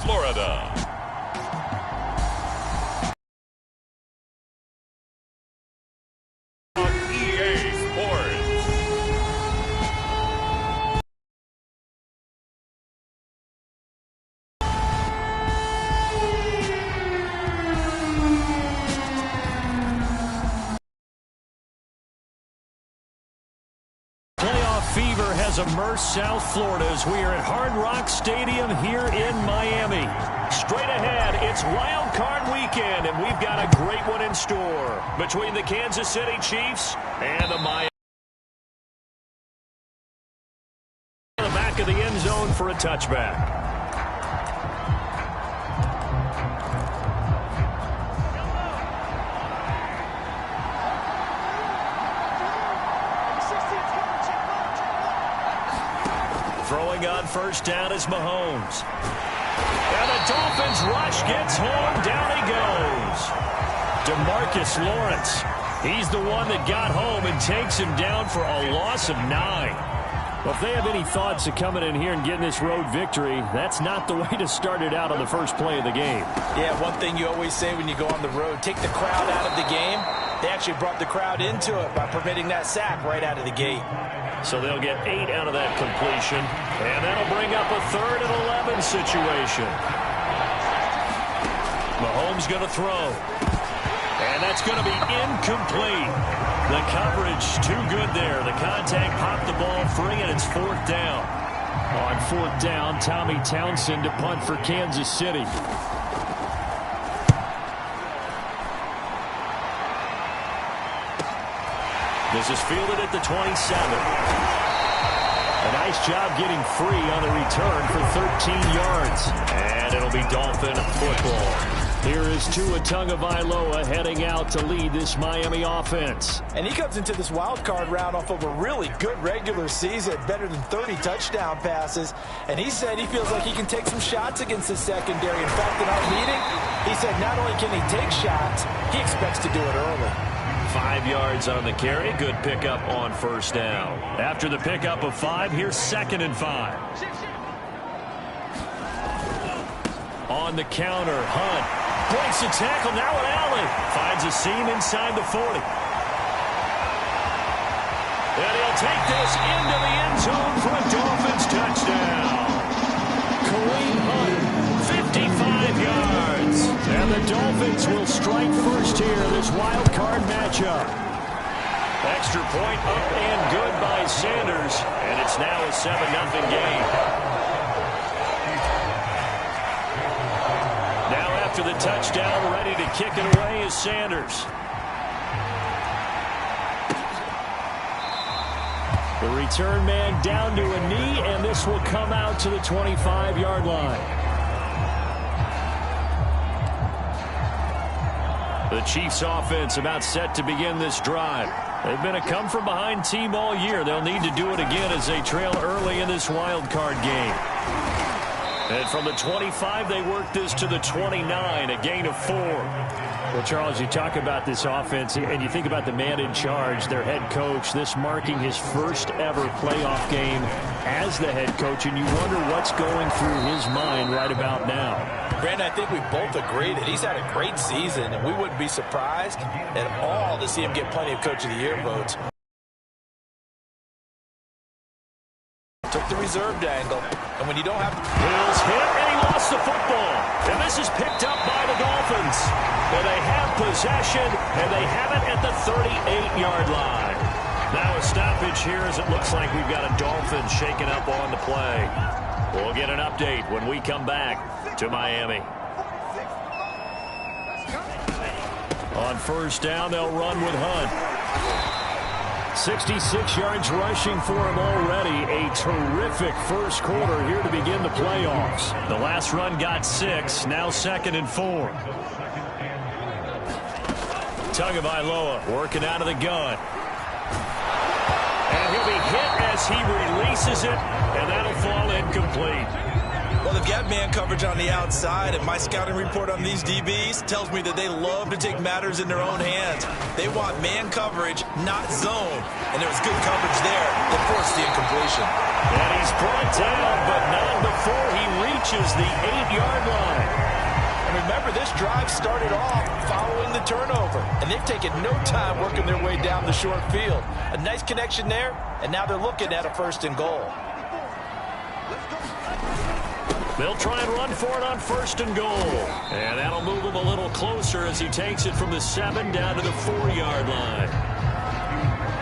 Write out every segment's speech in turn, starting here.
Florida. On EA Sports. Fever has immersed South Florida as we are at Hard Rock Stadium here in Miami. Straight ahead, it's Wild Card Weekend, and we've got a great one in store between the Kansas City Chiefs and the Miami. The back of the end zone for a touchback. Throwing on first down is Mahomes. And the Dolphins rush gets home. Down he goes. DeMarcus Lawrence. He's the one that got home and takes him down for a loss of 9. Well, if they have any thoughts of coming in here and getting this road victory, that's not the way to start it out on the first play of the game. Yeah, one thing you always say when you go on the road, take the crowd out of the game. They actually brought the crowd into it by permitting that sack right out of the gate. So they'll get 8 out of that completion, and that'll bring up a 3rd and 11 situation. Mahomes going to throw, and that's going to be incomplete. The coverage too good there. The contact popped the ball free, and it's 4th down. On 4th down, Tommy Townsend to punt for Kansas City. This is fielded at the 27. A nice job getting free on the return for 13 yards. And it'll be Dolphin football. Here is Tua Tagovailoa heading out to lead this Miami offense. And he comes into this wild card round off of a really good regular season, better than 30 touchdown passes. And he said he feels like he can take some shots against the secondary. In fact, in our meeting, he said not only can he take shots, he expects to do it early. 5 yards on the carry. Good pickup on first down. After the pickup of 5, here's 2nd and 5. On the counter, Hunt breaks the tackle. Now an alley. Finds a seam inside the 40. And he'll take this into the end zone for a Dolphins touchdown. Kareem Hunt, 55 yards. And the Dolphins will strike first here, this wild card matchup. Extra point up and good by Sanders. And it's now a 7-0 game. Now after the touchdown, ready to kick it away is Sanders. The return man down to a knee, and this will come out to the 25-yard line. The Chiefs offense about set to begin this drive. They've been a come-from-behind team all year. They'll need to do it again as they trail early in this wild card game. And from the 25, they work this to the 29, a gain of 4. Well, Charles, you talk about this offense, and you think about the man in charge, their head coach, this marking his first ever playoff game as the head coach, and you wonder what's going through his mind right about now. Brandon, I think we both agree that he's had a great season, and we wouldn't be surprised at all to see him get plenty of Coach of the Year votes. Took the reserved angle, and when you don't have... Bills hit, and he lost the football. And this is picked up by the Dolphins. And they have possession, and they have it at the 38-yard line. Now a stoppage here as it looks like we've got a Dolphin shaken up on the play. We'll get an update when we come back to Miami. On first down, they'll run with Hunt. 66 yards rushing for him already. A terrific first quarter here to begin the playoffs. The last run got 6. Now 2nd and 4. Tagovailoa working out of the gun. And he'll be hit as he releases it, and that'll fall incomplete. Well, they've got man coverage on the outside, and my scouting report on these DBs tells me that they love to take matters in their own hands. They want man coverage, not zone. And there was good coverage there that forced the incompletion. And he's brought down, but not before he reaches the 8-yard line. And remember, this drive started off following the turnover, and they've taken no time working their way down the short field. A nice connection there, and now they're looking at a 1st and goal. They'll try and run for it on 1st and goal. And that'll move him a little closer as he takes it from the 7 down to the 4-yard line.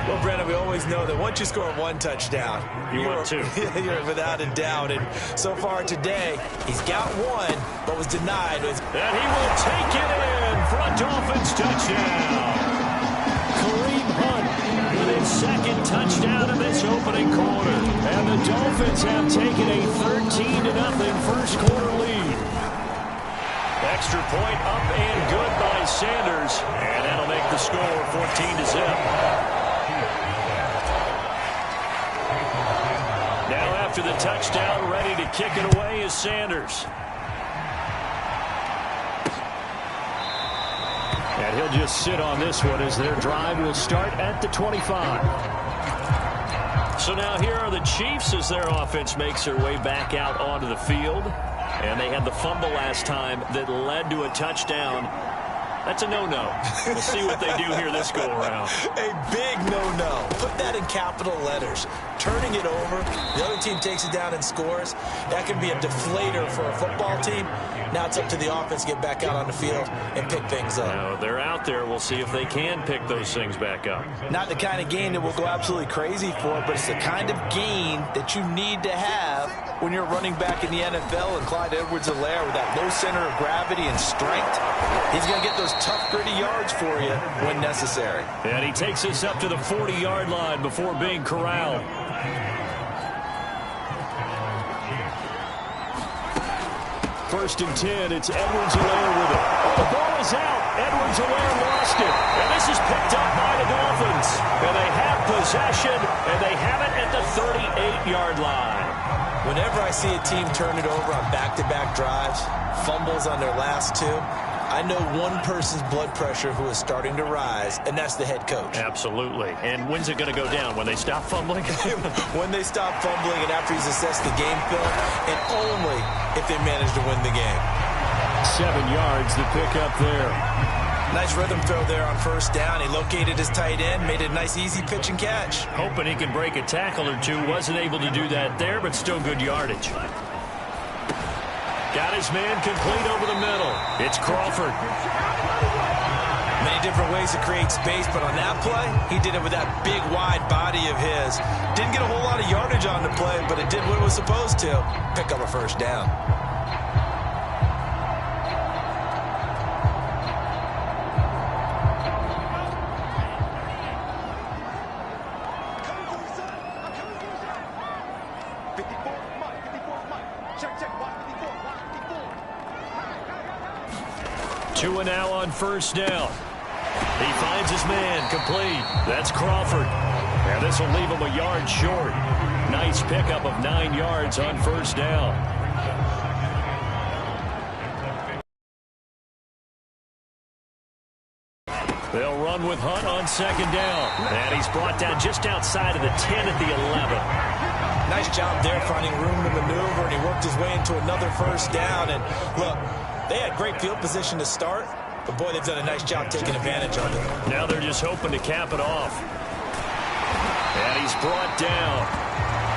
Well, Brandon, we always know that once you score 1 touchdown, want 2. You're without a doubt. And so far today, he's got 1, but was denied. And he will take it in for a Dolphins touchdown. Kareem Hunt with his 2nd touchdown in this opening quarter. And the Dolphins have taken a 13-0 first quarter lead. Extra point up and good by Sanders. And that'll make the score 14-0. Now after the touchdown, ready to kick it away is Sanders. And he'll just sit on this one as their drive will start at the 25. So now here are the Chiefs as their offense makes their way back out onto the field. And they had the fumble last time that led to a touchdown. That's a no-no. We'll see what they do here this go-around. A big no-no. Put that in capital letters. Turning it over, the other team takes it down and scores. That can be a deflator for a football team. Now it's up to the offense to get back out on the field and pick things up. Now, they're out there. We'll see if they can pick those things back up. Not the kind of game that we'll go absolutely crazy for, but it's the kind of game that you need to have when you're running back in the NFL. And Clyde Edwards-Helaire with that low center of gravity and strength, he's going to get those tough, gritty yards for you when necessary. And he takes us up to the 40-yard line before being corralled. First and 10, it's Edwards-Helaire with it. Oh, the ball is out. Edwards-Helaire lost it. And this is picked up by the Dolphins. And they have possession, and they have it at the 38-yard line. Whenever I see a team turn it over on back-to-back drives, fumbles on their last 2, I know one person's blood pressure who is starting to rise, and that's the head coach. Absolutely. And when's it going to go down? When they stop fumbling? When they stop fumbling and after he's assessed the game film, and only if they manage to win the game. 7 yards, the pickup there. Nice rhythm throw there on 1st down. He located his tight end, made it a nice easy pitch and catch. Hoping he can break a tackle or two. Wasn't able to do that there, but still good yardage. Got his man complete over the middle. It's Crawford. Many different ways to create space, but on that play, he did it with that big, wide body of his. Didn't get a whole lot of yardage on the play, but it did what it was supposed to. Pick up a 1st down. Two and now on 1st down. He finds his man complete. That's Crawford. And this will leave him a yard short. Nice pickup of 9 yards on 1st down. They'll run with Hunt on 2nd down. And he's brought down just outside of the 10 at the 11. Nice job there finding room to maneuver, and he worked his way into another 1st down. And look, they had great field position to start, but boy, they've done a nice job taking advantage of it. Now they're just hoping to cap it off. And he's brought down.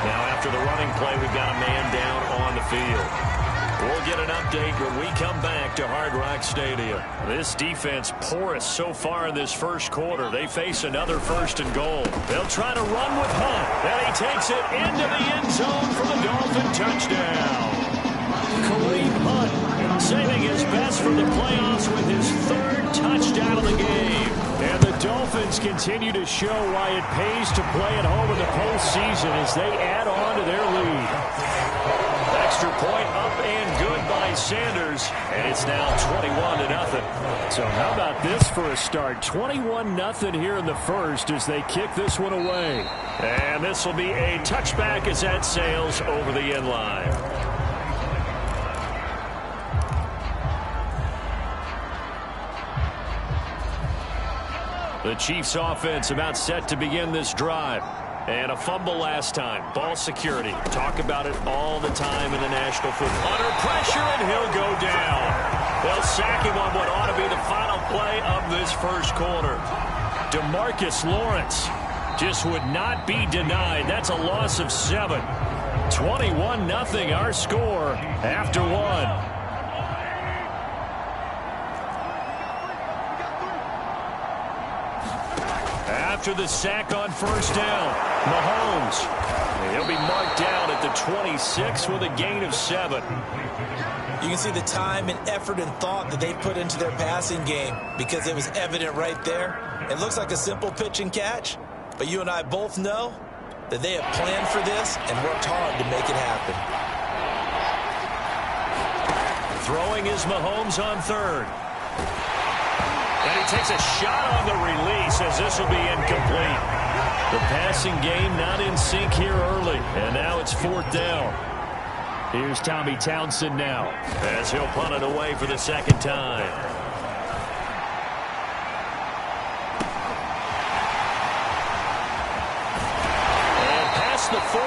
Now after the running play, we've got a man down on the field. We'll get an update when we come back to Hard Rock Stadium. This defense porous so far in this first quarter. They face another 1st and goal. They'll try to run with Hunt. And he takes it into the end zone for the Dolphin touchdown. Kareem Hunt saving his best for the playoffs with his 3rd touchdown of the game. And the Dolphins continue to show why it pays to play at home in the postseason as they add on to their lead. Extra point up and good by Sanders, and it's now 21-0. So how about this for a start? 21-0 here in the first as they kick this one away. And this will be a touchback as that sails over the end line. The Chiefs offense about set to begin this drive. And a fumble last time. Ball security. Talk about it all the time in the National Football. Under pressure, and he'll go down. They'll sack him on what ought to be the final play of this first quarter. DeMarcus Lawrence just would not be denied. That's a loss of 7. 21-0 our score after 1. After the sack on first down, Mahomes. He'll be marked down at the 26 with a gain of 7. You can see the time and effort and thought that they put into their passing game because it was evident right there. It looks like a simple pitch and catch, but you and I both know that they have planned for this and worked hard to make it happen. Throwing is Mahomes on third. And he takes a shot on the release as this will be incomplete. The passing game not in sync here early. And now it's 4th down. Here's Tommy Townsend now as he'll punt it away for the second time. And past the 40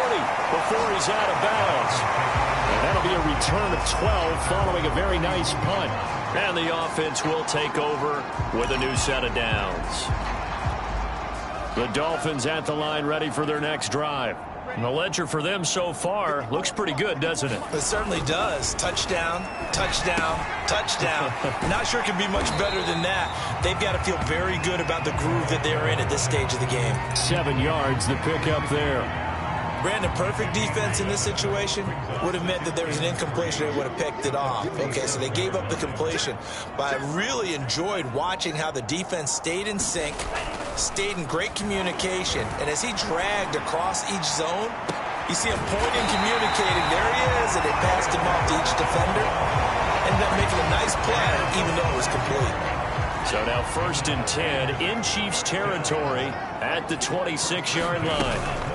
before he's out of bounds. And that'll be a return of 12 following a very nice punt. And the offense will take over with a new set of downs. The Dolphins at the line ready for their next drive. And the ledger for them so far looks pretty good, doesn't it? It certainly does. Touchdown, touchdown, touchdown. Not sure it can be much better than that. They've got to feel very good about the groove that they're in at this stage of the game. 7 yards, the pickup there. Brandon, perfect defense in this situation would have meant that there was an incompletion. They would have picked it off. Okay, so they gave up the completion. But I really enjoyed watching how the defense stayed in sync, stayed in great communication. And as he dragged across each zone, you see him pointing, communicating. There he is, and they passed him off to each defender. Ended up making a nice play, even though it was complete. So now 1st and 10 in Chiefs territory at the 26-yard line.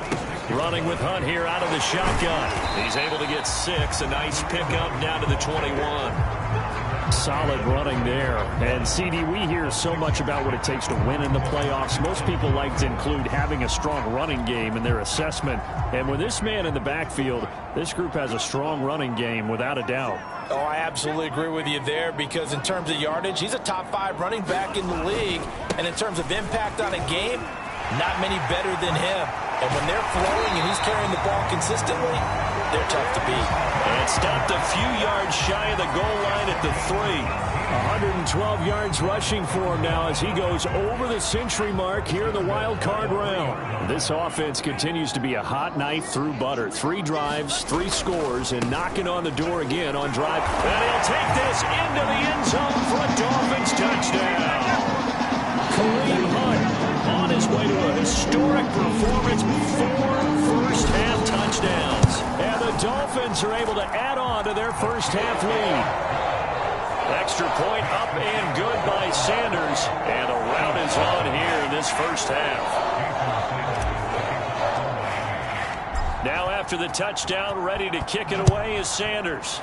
Running with Hunt here out of the shotgun. He's able to get 6. A nice pickup down to the 21. Solid running there. And, CD, we hear so much about what it takes to win in the playoffs. Most people like to include having a strong running game in their assessment. And with this man in the backfield, this group has a strong running game without a doubt. Oh, I absolutely agree with you there because in terms of yardage, he's a top 5 running back in the league. And in terms of impact on a game, not many better than him. And when they're flowing and he's carrying the ball consistently, they're tough to beat. And stopped a few yards shy of the goal line at the 3. 112 yards rushing for him now as he goes over the century mark here in the wild card round. This offense continues to be a hot knife through butter. 3 drives, 3 scores, and knocking on the door again on drive. And he'll take this into the end zone for a Dolphins touchdown. Kareem Hunt on his way to a historic performance with 4 first-half touchdowns. And the Dolphins are able to add on to their first-half lead. Extra point up and good by Sanders. And a rout is on here in this first half. Now after the touchdown, ready to kick it away is Sanders.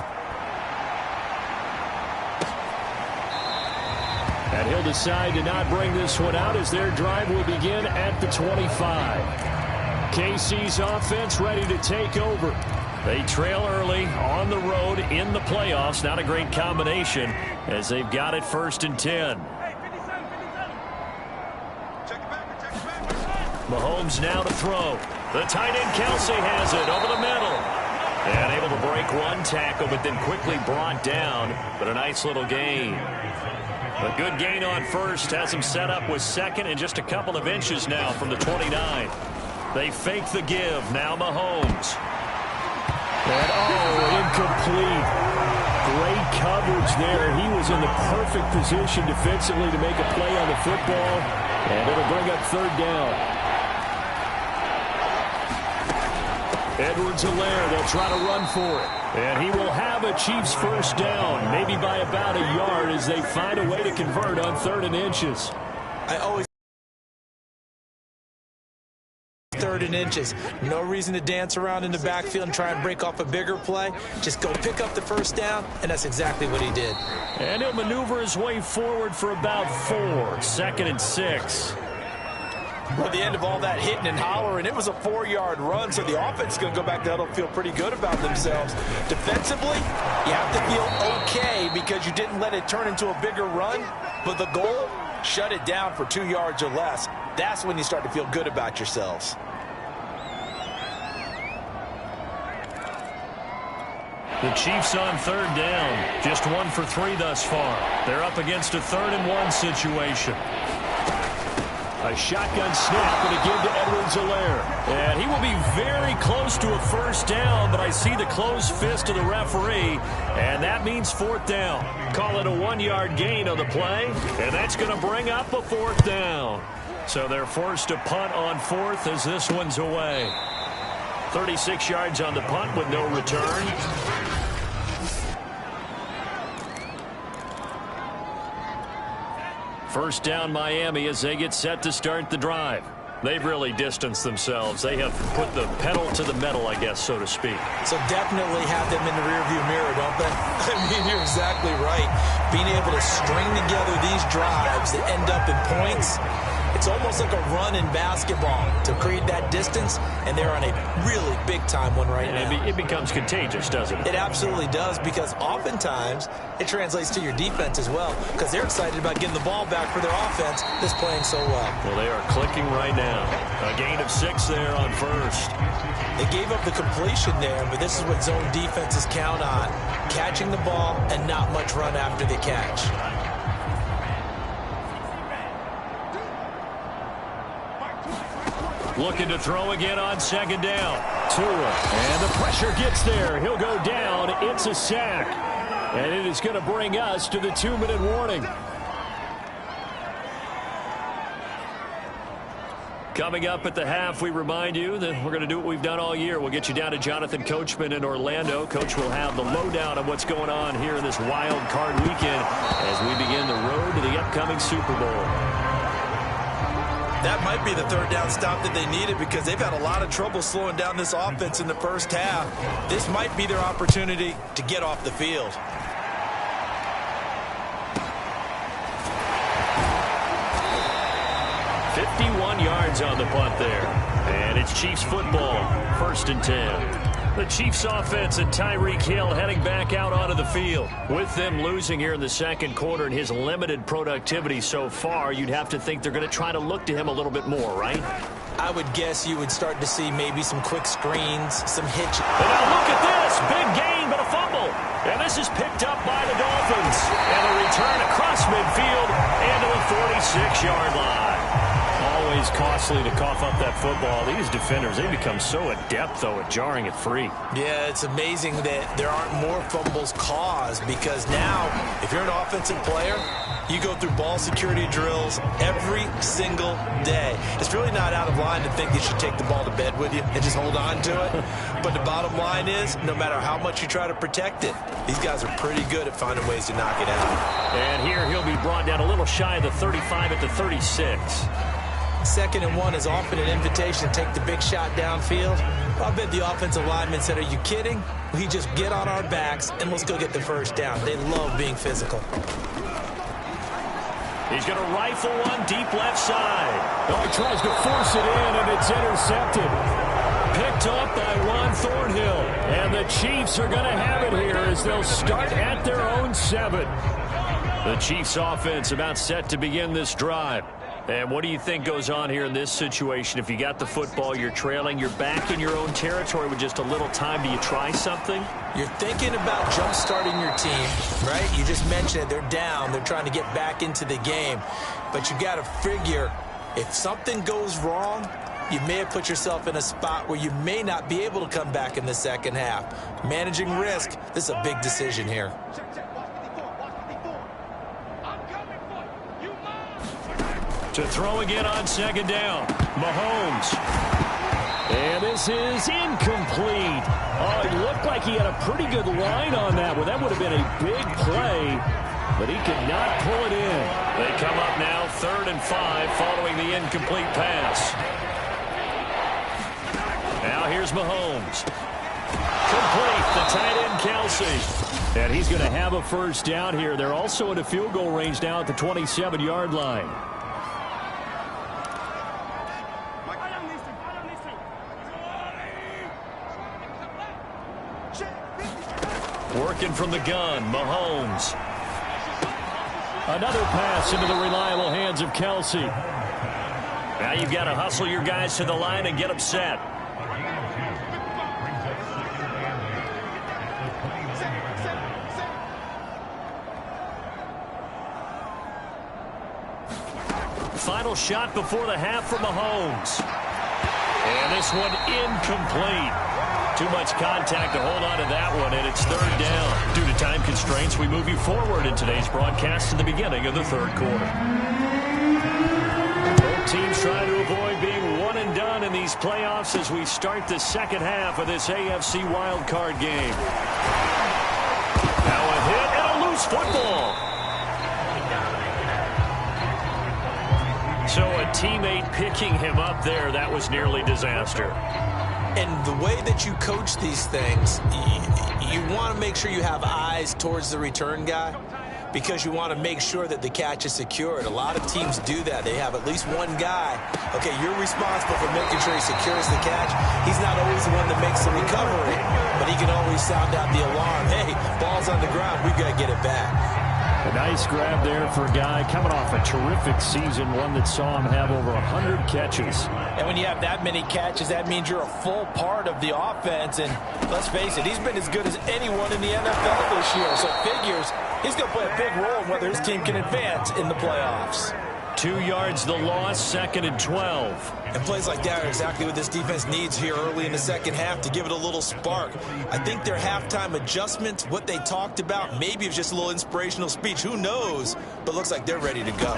And he'll decide to not bring this one out as their drive will begin at the 25. KC's offense ready to take over. They trail early on the road in the playoffs. Not a great combination as they've got it 1st and 10. Mahomes now to throw. The tight end Kelsey has it over the middle. And able to break one tackle but then quickly brought down. But a nice little gain. A good gain on first, has him set up with 2nd and just a couple of inches now from the 29. They fake the give, now Mahomes. And incomplete. Great coverage there. He was in the perfect position defensively to make a play on the football. And it'll bring up 3rd down. Edwards-Helaire, they'll try to run for it. And he will have a Chiefs first down, maybe by about a yard as they find a way to convert on 3rd and inches. I always 3rd and inches. No reason to dance around in the backfield and try and break off a bigger play. Just go pick up the first down, and that's exactly what he did. And he'll maneuver his way forward for about 4. 2nd and 6. Well, the end of all that hitting and hollering, it was a 4-yard run, so the offense is going to go back to huddle and feel pretty good about themselves. Defensively, you have to feel okay because you didn't let it turn into a bigger run, but the goal, shut it down for 2 yards or less. That's when you start to feel good about yourselves. The Chiefs on 3rd down. Just 1 for 3 thus far. They're up against a 3rd and 1 situation. A shotgun snap and a give to Edwards-Helaire. And he will be very close to a 1st down, but I see the closed fist of the referee, and that means 4th down. Call it a 1-yard gain on the play, and that's going to bring up a 4th down. So they're forced to punt on 4th as this one's away. 36 yards on the punt with no return. First down Miami as they get set to start the drive. They've really distanced themselves. They have put the pedal to the metal, I guess, so to speak. So definitely have them in the rearview mirror, don't they? I mean, you're exactly right. Being able to string together these drives that end up in points, it's almost like a run in basketball to create that distance, and they're on a really big-time one right now. It becomes contagious, doesn't it? It absolutely does, because oftentimes it translates to your defense as well, because they're excited about getting the ball back for their offense that's playing so well. Well, they are clicking right now. A gain of 6 there on 1st. They gave up the completion there, but this is what zone defenses count on, catching the ball and not much run after the catch. Looking to throw again on 2nd down. Tua, and the pressure gets there. He'll go down. It's a sack. And it is going to bring us to the 2-minute warning. Coming up at the half, we remind you that we're going to do what we've done all year. We'll get you down to Jonathan Coachman in Orlando. Coach will have the lowdown of what's going on here in this wild card weekend as we begin the road to the upcoming Super Bowl. That might be the 3rd down stop that they needed, because they've had a lot of trouble slowing down this offense in the first half. This might be their opportunity to get off the field. .51 yards on the punt there. And it's Chiefs football, 1st and 10. The Chiefs offense and Tyreek Hill heading back out onto the field. With them losing here in the 2nd quarter and his limited productivity so far, you'd have to think they're going to try to look to him a little bit more, right? I would guess you would start to see maybe some quick screens, some hitch. And now look at this. Big gain, but a fumble. And this is picked up by the Dolphins. And a return across midfield and to the 46-yard line. Always costly to cough up that football. These defenders, they become so adept, though, at jarring it free. Yeah, it's amazing that there aren't more fumbles caused, because now, if you're an offensive player, you go through ball security drills every single day. It's really not out of line to think you should take the ball to bed with you and just hold on to it. But the bottom line is, no matter how much you try to protect it, these guys are pretty good at finding ways to knock it out. And here he'll be brought down a little shy of the 35 at the 36. 2nd and 1 is often an invitation to take the big shot downfield. I bet the offensive lineman said, are you kidding? We just get on our backs and let's go get the 1st down. They love being physical. He's going to rifle one deep left side. Oh, he tries to force it in, and it's intercepted. Picked up by Juan Thornhill. And the Chiefs are going to have it here as they'll start at their own 7. The Chiefs offense about set to begin this drive. And what do you think goes on here in this situation? If you got the football, you're trailing, you're back in your own territory with just a little time. Do you try something? You're thinking about jump-starting your team, right? You just mentioned it. They're down. They're trying to get back into the game. But you got to figure, if something goes wrong, you may have put yourself in a spot where you may not be able to come back in the 2nd half. Managing risk, this is a big decision here. To throw again on 2nd down. Mahomes. And this is incomplete. Oh, it looked like he had a pretty good line on that one. That would have been a big play, but he could not pull it in. They come up now 3rd and 5 following the incomplete pass. Now here's Mahomes. Complete. The tight end, Kelsey. And he's going to have a 1st down here. They're also in a field goal range now at the 27-yard line. Working from the gun, Mahomes. Another pass into the reliable hands of Kelsey. Now you've got to hustle your guys to the line and get them set. Final shot before the half from Mahomes. And this one incomplete. Too much contact to hold on to that one, and it's third down. Due to time constraints, we move you forward in today's broadcast to the beginning of the third quarter. Both teams trying to avoid being one and done in these playoffs as we start the second half of this AFC wildcard game. Now a hit and a loose football. So a teammate picking him up there, that was nearly disaster. And the way that you coach these things, you want to make sure you have eyes towards the return guy because you want to make sure that the catch is secured. A lot of teams do that. They have at least one guy. Okay, you're responsible for making sure he secures the catch. He's not always the one that makes the recovery, but he can always sound out the alarm. Hey, ball's on the ground. We've got to get it back. A nice grab there for a guy coming off a terrific season, one that saw him have over 100 catches. And when you have that many catches, that means you're a full part of the offense. And let's face it, he's been as good as anyone in the NFL this year. So it figures he's going to play a big role in whether his team can advance in the playoffs. 2 yards the loss, 2nd and 12. And plays like that are exactly what this defense needs here early in the second half to give it a little spark. I think their halftime adjustments, what they talked about, maybe it was just a little inspirational speech. Who knows? But looks like they're ready to go.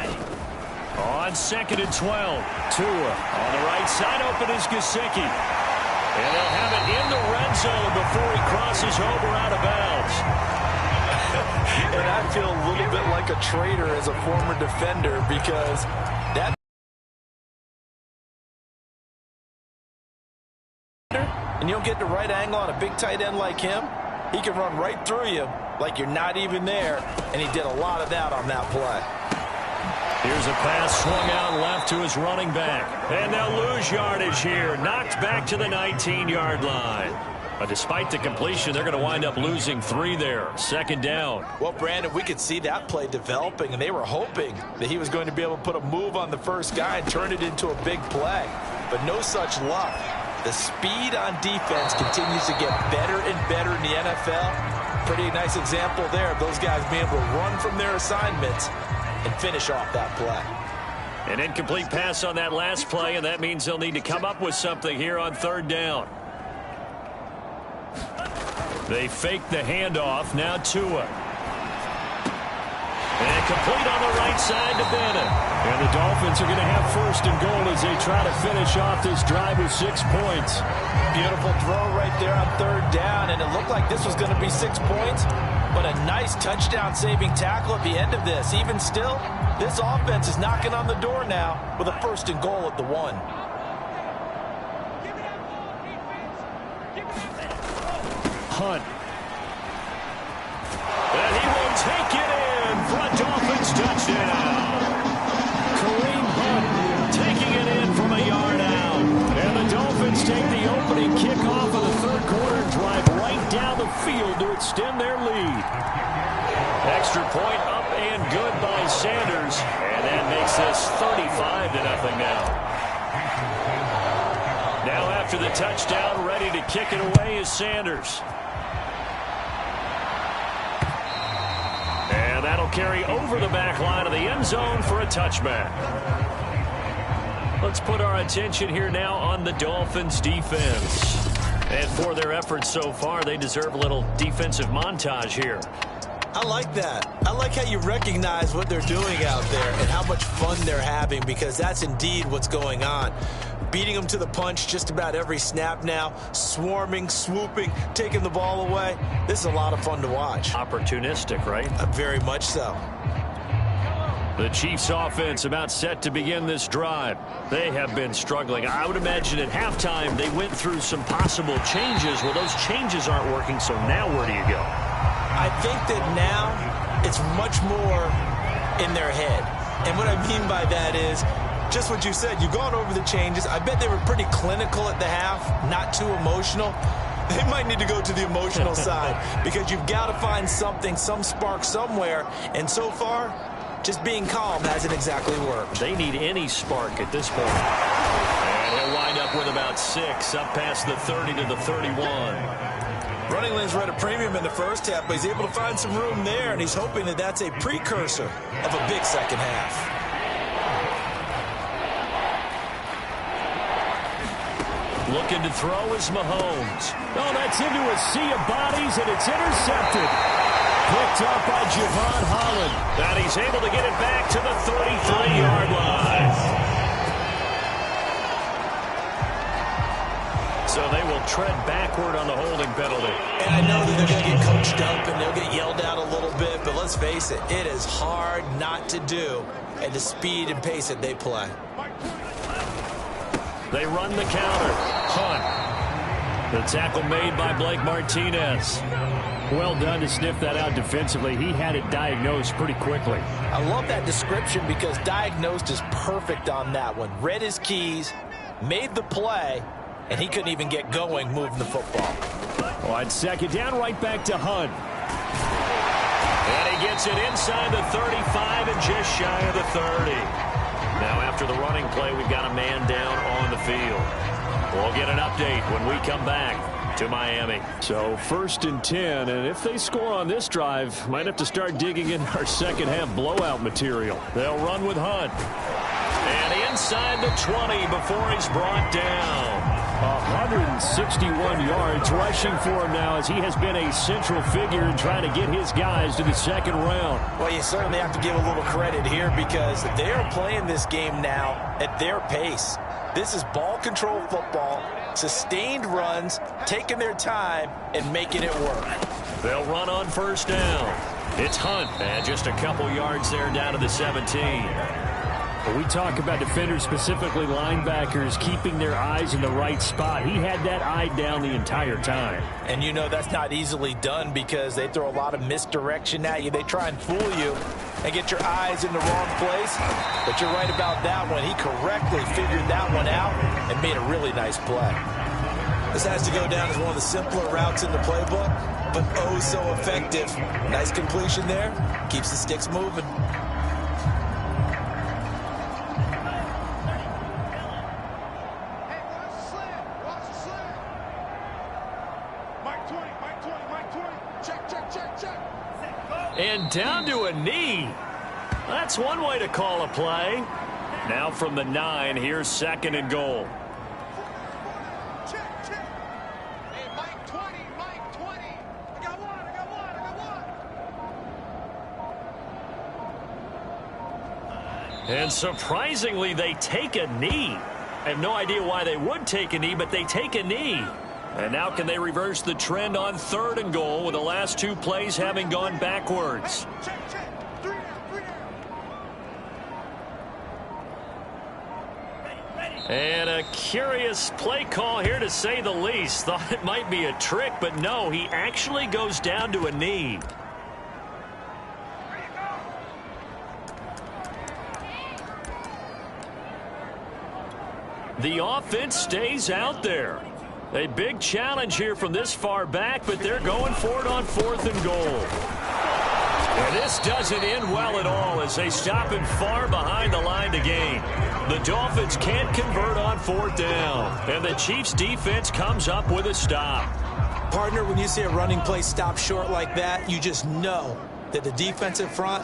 On 2nd and 12, Tua on the right side, open is Gesicki. And they'll have it in the red zone before he crosses over out of bounds. And I feel a little bit like a traitor as a former defender because that and you don't get the right angle on a big tight end like him, he can run right through you like you're not even there, and he did a lot of that on that play. Here's a pass swung out left to his running back. And they'll lose yardage here. Knocked back to the 19-yard line. But despite the completion, they're going to wind up losing 3 there. 2nd down. Well, Brandon, we could see that play developing, and they were hoping that he was going to be able to put a move on the first guy and turn it into a big play. But no such luck. The speed on defense continues to get better and better in the NFL. Pretty nice example there of those guys being able to run from their assignments and finish off that play. An incomplete pass on that last play, and that means they'll need to come up with something here on 3rd down. They fake the handoff. Now Tua. And complete on the right side to Bennett. And the Dolphins are going to have 1st and goal as they try to finish off this drive with 6 points. Beautiful throw right there on 3rd down, and it looked like this was going to be 6 points, but a nice touchdown-saving tackle at the end of this. Even still, this offense is knocking on the door now with a 1st and goal at the 1. Hunt. And he will take it in for a Dolphins touchdown. Kareem Hunt taking it in from a yard out. And the Dolphins take the opening kickoff of the 3rd quarter and drive right down the field to extend their lead. Extra point up and good by Sanders. And that makes this 35-0 now. Now after the touchdown, ready to kick it away is Sanders. And that'll carry over the back line of the end zone for a touchback. Let's put our attention here now on the Dolphins defense. And for their efforts so far, they deserve a little defensive montage here. I like that. I like how you recognize what they're doing out there and how much fun they're having, because that's indeed what's going on. Beating them to the punch just about every snap now, swarming, swooping, taking the ball away. This is a lot of fun to watch. Opportunistic, right? Very much so. The Chiefs offense about set to begin this drive. They have been struggling. I would imagine at halftime they went through some possible changes. Well, those changes aren't working, so now where do you go? I think that now it's much more in their head. And what I mean by that is just what you said. You've gone over the changes. I bet they were pretty clinical at the half, not too emotional. They might need to go to the emotional side because you've got to find something, some spark somewhere. And so far, just being calm hasn't exactly worked. They need any spark at this point. And he'll wind up with about 6, up past the 30 to the 31. Running lanes were at a premium in the first half, but he's able to find some room there, and he's hoping that that's a precursor of a big second half. Looking to throw is Mahomes. Oh, that's into a sea of bodies, and it's intercepted. Picked up by Javon Holland. And he's able to get it back to the 33-yard line. So they will tread backward on the holding penalty. And I know that they're going to get coached up and they'll get yelled at a little bit, but let's face it, it is hard not to do at the speed and pace that they play. They run the counter. Hunt. The tackle made by Blake Martinez. Well done to sniff that out defensively. He had it diagnosed pretty quickly. I love that description because diagnosed is perfect on that one. Read his keys, made the play, and he couldn't even get going moving the football. On second down, right back to Hunt. And he gets it inside the 35 and just shy of the 30. Now after the running play, we've got a man down on the field. We'll get an update when we come back to Miami. So 1st and 10, and if they score on this drive, might have to start digging in our second half blowout material. They'll run with Hunt. And inside the 20 before he's brought down. 161 yards rushing for him now as he has been a central figure in trying to get his guys to the second round. Well, you certainly have to give a little credit here because they are playing this game now at their pace. This is ball control football, sustained runs, taking their time and making it work. They'll run on first down. It's Hunt, and just a couple yards there down to the 17. We talk about defenders, specifically linebackers, keeping their eyes in the right spot. He had that eye down the entire time. And you know that's not easily done because they throw a lot of misdirection at you. They try and fool you and get your eyes in the wrong place. But you're right about that one. He correctly figured that one out and made a really nice play. This has to go down as one of the simpler routes in the playbook, but oh so effective. Nice completion there. Keeps the sticks moving. And down to a knee. That's one way to call a play. Now from the 9, here's 2nd and goal. Hey, Mike 20, Mike 20. I got one. And surprisingly, they take a knee. I have no idea why they would take a knee, but they take a knee. And now can they reverse the trend on 3rd and goal with the last 2 plays having gone backwards? And a curious play call here to say the least. Thought it might be a trick, but no, he actually goes down to a knee. The offense stays out there. A big challenge here from this far back, but they're going for it on 4th and goal. And this doesn't end well at all as they stop him far behind the line to gain. The Dolphins can't convert on 4th down, and the Chiefs' defense comes up with a stop. Partner, when you see a running play stop short like that, you just know that the defensive front,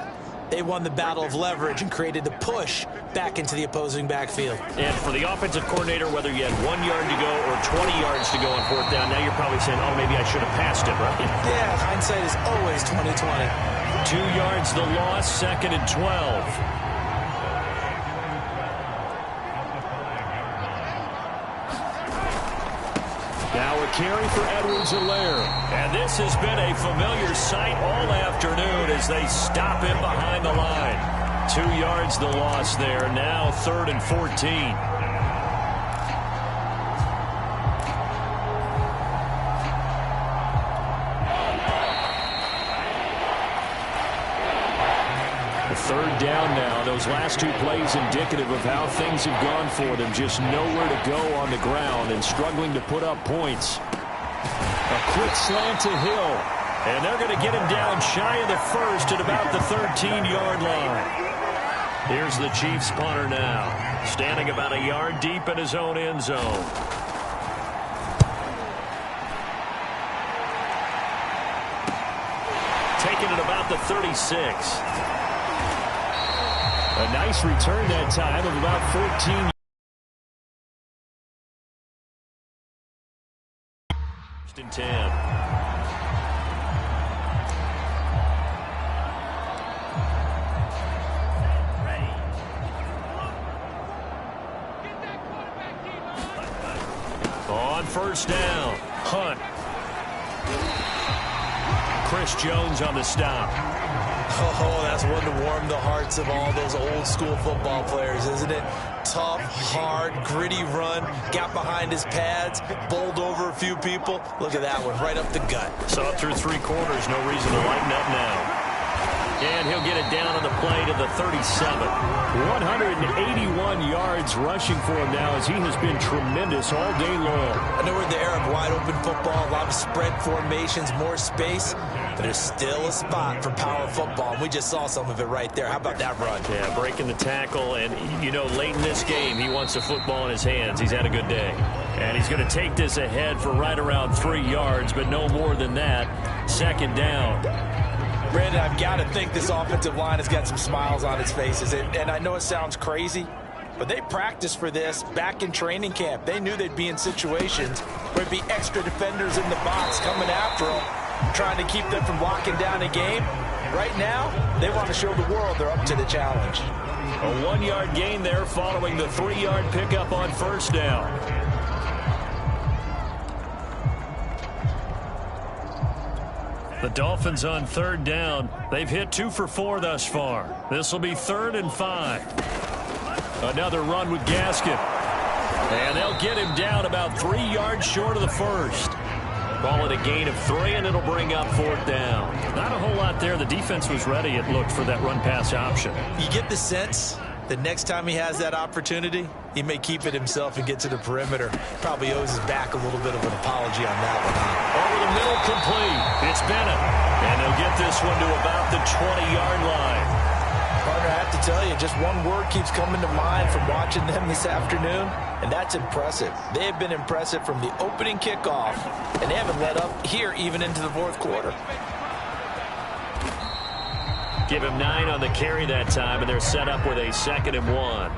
they won the battle of leverage and created the push back into the opposing backfield. And for the offensive coordinator, whether you had 1 yard to go or 20 yards to go on 4th down, now you're probably saying, oh, maybe I should have passed it, right? Yeah, hindsight is always 20/20. 2 yards the loss, 2nd and 12. Now a carry for Edwards-Helaire. And this has been a familiar sight all afternoon as they stop him behind the line. 2 yards the loss there. Now 3rd and 14. Third down now. Those last 2 plays indicative of how things have gone for them. Just nowhere to go on the ground and struggling to put up points. A quick slant to Hill. And they're going to get him down shy of the first at about the 13-yard line. Here's the Chiefs punter now, standing about a yard deep in his own end zone. Taking it about the 36. A nice return that time of about 14. First and 10. On first down, Hunt. Chris Jones on the stop. Oh, that's one to warm the hearts of all those old school football players, isn't it? Tough, hard, gritty run. Got behind his pads, bowled over a few people. Look at that one, right up the gut. Saw it through 3 quarters, no reason to lighten up now. And he'll get it down on the play to the 37. 181 yards rushing for him now as he has been tremendous all day long. I know we're in the era of wide-open football, a lot of spread formations, more space, but there's still a spot for power football, and we just saw some of it right there. How about that run? Yeah, breaking the tackle, and, you know, late in this game, he wants the football in his hands. He's had a good day. And he's going to take this ahead for right around 3 yards, but no more than that. Second down. Brandon, I've got to think this offensive line has got some smiles on its faces. And I know it sounds crazy, but they practiced for this back in training camp. They knew they'd be in situations where there'd be extra defenders in the box coming after them, trying to keep them from locking down a game. Right now, they want to show the world they're up to the challenge. A 1-yard gain there following the 3-yard pickup on first down. The Dolphins on third down. They've hit 2 for 4 thus far. This will be 3rd and 5. Another run with Gaskin. And they'll get him down about 3 yards short of the first. Call it a gain of 3, and it'll bring up 4th down. Not a whole lot there. The defense was ready, it looked, for that run-pass option. You get the sense that next time he has that opportunity, he may keep it himself and get to the perimeter. Probably owes his back a little bit of an apology on that one. Over the middle, complete. It's Bennett. And they'll get this one to about the 20-yard line. Partner, I have to tell you, just one word keeps coming to mind from watching them this afternoon, and that's impressive. They have been impressive from the opening kickoff, and they haven't let up here even into the 4th quarter. Give him 9 on the carry that time, and they're set up with a 2nd and 1.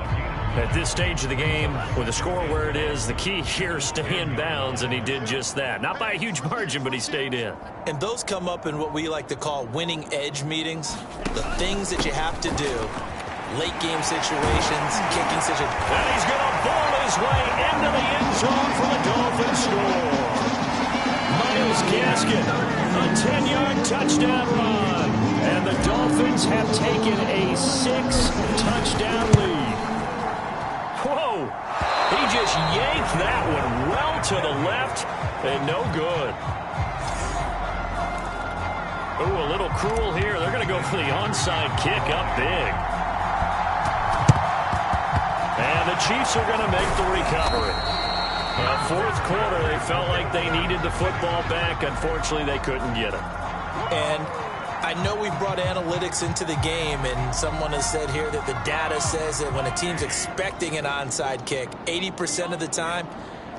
At this stage of the game, with the score where it is, the key here is stay in bounds, and he did just that. Not by a huge margin, but he stayed in. And those come up in what we like to call winning edge meetings. The things that you have to do. Late game situations, kicking situations. And he's going to ball his way into the end zone for the Dolphins score. Myles Gaskin, a 10-yard touchdown run. And the Dolphins have taken a 6-touchdown lead. Whoa! He just yanked that one well to the left, and no good. Ooh, a little cruel here. They're going to go for the onside kick up big. And the Chiefs are going to make the recovery. 4th quarter, they felt like they needed the football back. Unfortunately, they couldn't get it. And I know we brought analytics into the game, and someone has said here that the data says that when a team's expecting an onside kick, 80% of the time,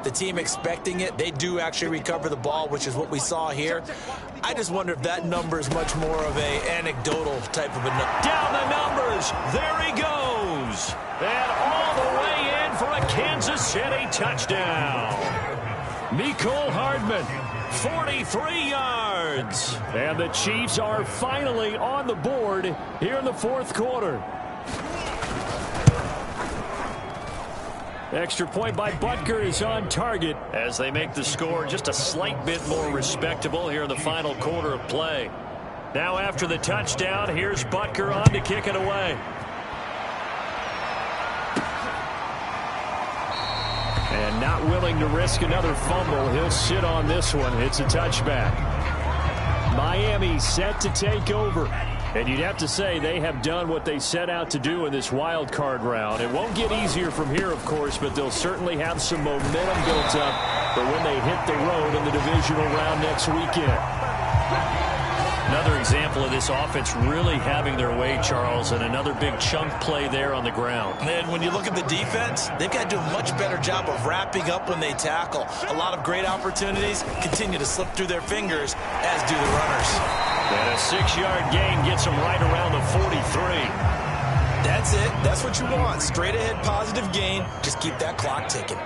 the team expecting it, they do actually recover the ball, which is what we saw here. I just wonder if that number is much more of a anecdotal type of a number. Down the numbers. There he goes. And all the way in for a Kansas City touchdown. Mecole Hardman, 43 yards. And the Chiefs are finally on the board here in the 4th quarter. Extra point by Butker is on target as they make the score just a slight bit more respectable here in the final quarter of play. Now after the touchdown, here's Butker on to kick it away. And not willing to risk another fumble, he'll sit on this one. It's a touchback. Miami set to take over. And you'd have to say they have done what they set out to do in this wild card round. It won't get easier from here, of course, but they'll certainly have some momentum built up for when they hit the road in the divisional round next weekend. Another example of this offense really having their way, Charles, and another big chunk play there on the ground. And when you look at the defense, they've got to do a much better job of wrapping up when they tackle. A lot of great opportunities continue to slip through their fingers, as do the runners. And a 6-yard gain gets them right around the 43. That's it. That's what you want. Straight ahead positive gain. Just keep that clock ticking.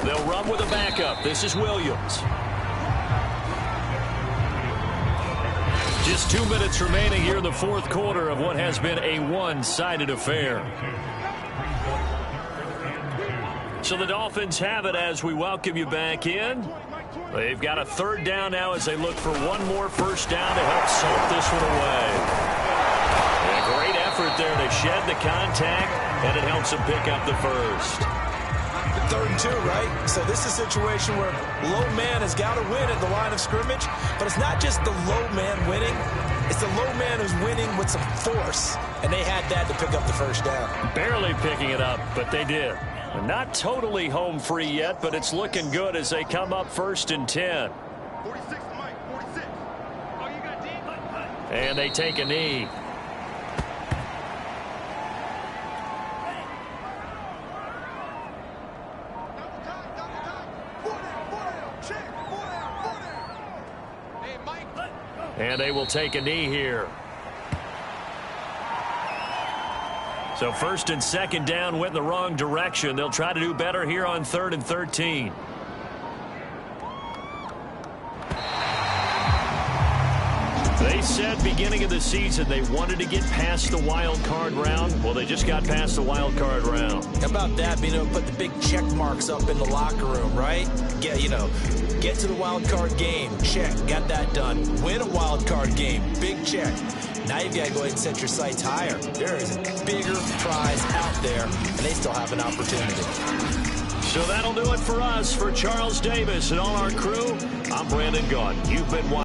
They'll run with a backup. This is Williams. Just 2 minutes remaining here in the fourth quarter of what has been a one-sided affair. So the Dolphins have it as we welcome you back in. They've got a third down now as they look for one more first down to help salt this one away. And a great effort there to shed the contact, and it helps them pick up the first. 3rd and 2, right? So this is a situation where low man has got to win at the line of scrimmage, but it's not just the low man winning. It's the low man who's winning with some force, and they had that to pick up the first down. Barely picking it up, but they did. Not totally home free yet, but it's looking good as they come up 1st and 10. 46 to Mike, 46. Oh, you got D? And they take a knee. And they will take a knee here. So 1st and 2nd down went in the wrong direction. They'll try to do better here on 3rd and 13. They said beginning of the season they wanted to get past the wild card round. Well, they just got past the wild card round. How about that, being able to put the big check marks up in the locker room, right? Get to the wild card game. Check. Got that done. Win a wild card game. Big check. Now you've got to go ahead and set your sights higher. There is a bigger prize out there, and they still have an opportunity. So that'll do it for us. For Charles Davis and all our crew, I'm Brandon Gaudin. You've been watching.